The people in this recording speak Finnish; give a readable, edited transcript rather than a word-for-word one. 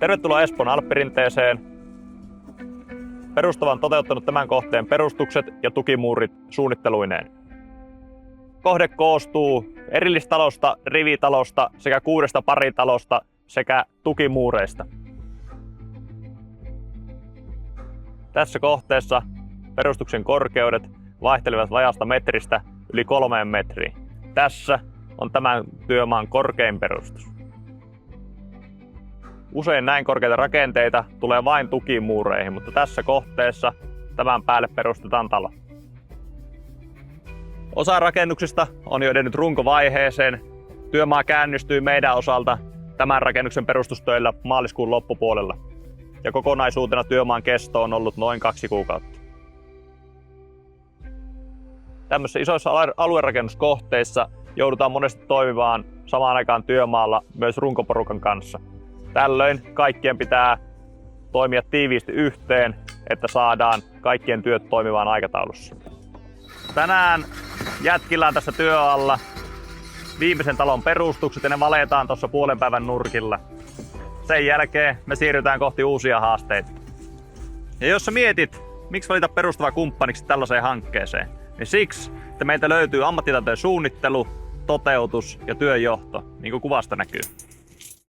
Tervetuloa Espoon Alppirinteeseen. Perustava on toteuttanut tämän kohteen perustukset ja tukimuurit suunnitteluineen. Kohde koostuu erillistalosta, rivitalosta sekä 6 paritalosta sekä tukimuureista. Tässä kohteessa perustuksen korkeudet vaihtelevat vajaasta metristä yli 3 metriin. Tässä on tämän työmaan korkein perustus. Usein näin korkeita rakenteita tulee vain tukimuureihin, mutta tässä kohteessa tämän päälle perustetaan talo. Osa rakennuksista on jo edennyt runkovaiheeseen. Työmaa käynnistyy meidän osalta tämän rakennuksen perustustöillä maaliskuun loppupuolella. Ja kokonaisuutena työmaan kesto on ollut noin 2 kuukautta. Tämmöisissä isoissa aluerakennuskohteissa joudutaan monesti toimimaan samaan aikaan työmaalla myös runkoporukan kanssa. Tällöin kaikkien pitää toimia tiiviisti yhteen, että saadaan kaikkien työt toimivaan aikataulussa. Tänään jätkillä on tässä työalla viimeisen talon perustukset ja ne valetaan tuossa puolen päivän nurkilla. Sen jälkeen me siirrytään kohti uusia haasteita. Ja jos sä mietit, miksi valita perustava kumppaniksi tällaiseen hankkeeseen, niin siksi, että meiltä löytyy ammattitaitojen suunnittelu, toteutus ja työnjohto, niin kuin kuvasta näkyy.